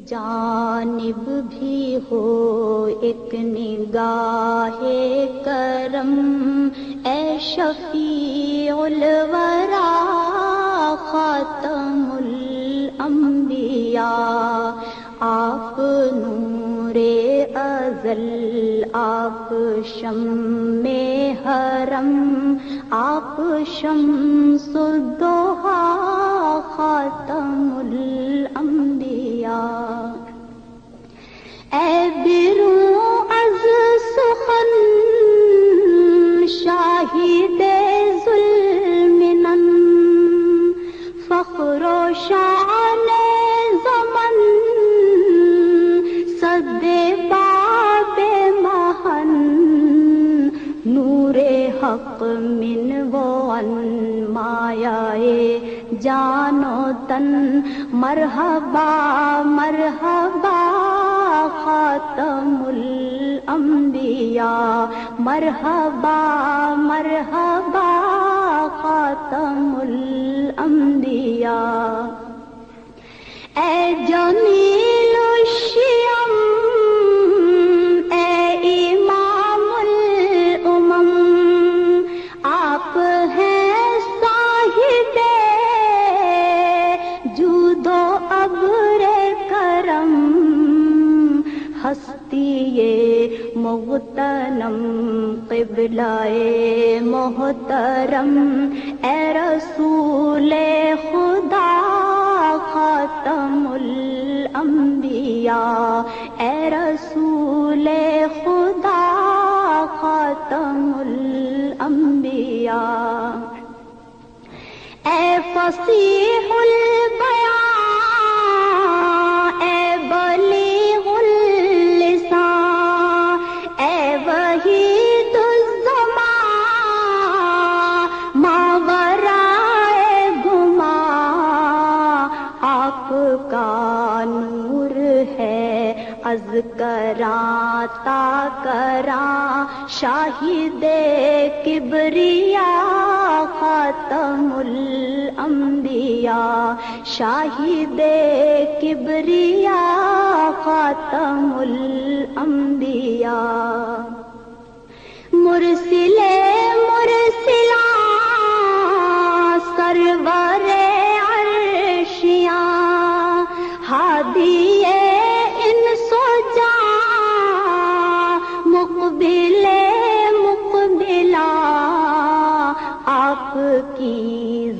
جانب بھی ہو ایک نگاہ کرم، اے شفیع الورا خاتم الانبیاء، آپ نور ازل، آپ شمع حرم، آپ شمس الضحیٰ خاتم الانبیاء، اے بروں از سخن شاہد ظلمنن، فخر و شان زمن صد باب مہن، نور حق من و ان مایائے جان و تن، مرحبا مرحبا خاتم الانبیاء، مرحبا مرحبا خاتم الانبیاء، اے جمیل الشیم، اے امام الامم، آپ ہیں صاحب جود و ابر کرم، ہستی مغتنم قبلہ محترم، اے رسول خدا خاتم الانبیاء، اے رسول خدا خاتم الانبیاء، اے فصیح البیان، اے بلیغ اللسان، اے وحید الزمان، ماورائے گمان، آپ کا نور ہے از کراں تا کراں، شاہد کبریا خاتم الانبیاء، شاہد کبریا خاتم الانبیاء، مرسل مرسلاں سرور عرشیاں، ہادی انس و جاں، مقبل مقبلا، آپ کی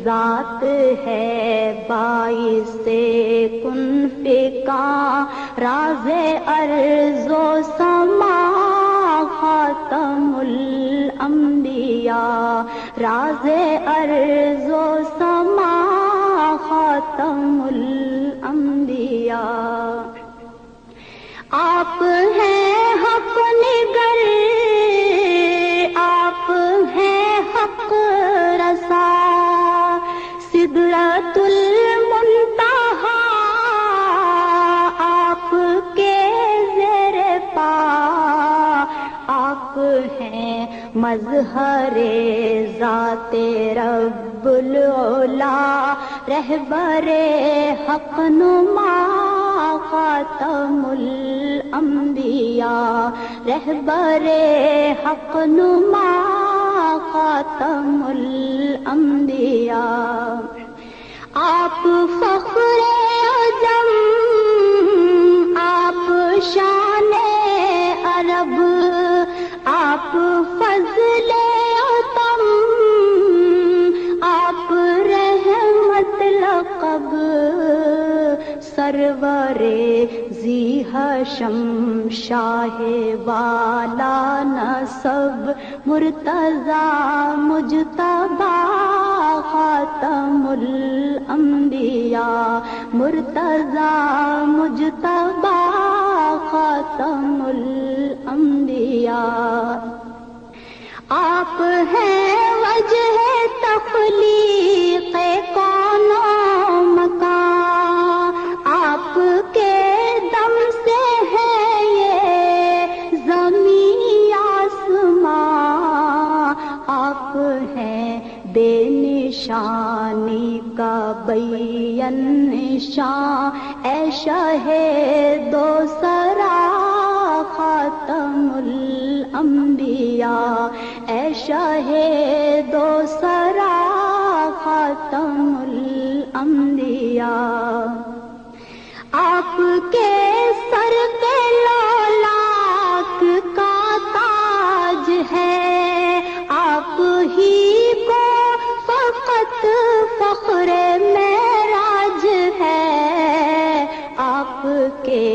ذات ہے باعث کن فکاں، راز ارض و سما خاتم الانبیاء، راز ارض و سما خاتم الانبیاء، آپ ہیں حق نگر، آپ ہیں حق رسا، سدرۃ المنتہا آپ کے زیر پا، آپ ہیں مظہر ذات رب العلا، رہبر حق نما خاتم الانبیاء، رہبر حق نما خاتم الانبیاء، آپ فخر عجم، آپ شان عرب، آپ فضل عتم، آپ رحمت لقب، سرور ذی حشم شاہ والا نسب، مرتضی مجتبی خاتم الانبیاء، مرتضی مجتبی خاتم الانبیاء، آپ ہیں وجہ تخلیق کون و مکان، آپ کے دم سے ہے یہ زمین آسمان، آپ ہیں بے نشانی کا بین نشاں اے شاہ دو سرا خاتم الانبیاء اے شاہ دو سرا خاتم الانبیاء آپ کے سر پہ لولاک کا تاج ہے آپ ہی کو فقط فخر معراج ہے آپ کے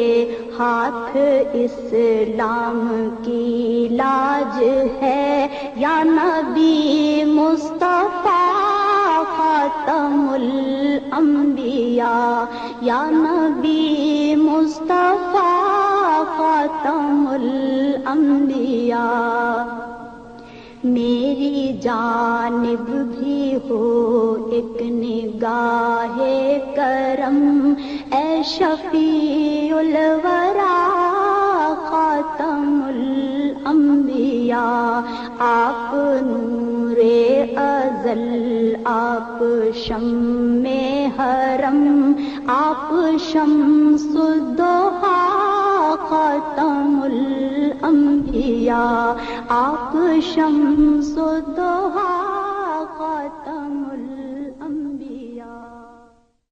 ہاتھ اسلام کی لاج ہے یا نبی مصطفیٰ خاتم الانبیاء یا نبی مصطفیٰ خاتم الانبیاء میری جانب بھی ہو ایک نگاہ کرم اے شفیع الورا خاتم الانبیاء آپ نور ازل آپ شمع حرم آپ شمس الضحیٰ خاتم الانبیاء آپ شمس الضحیٰ خاتم الانبیاء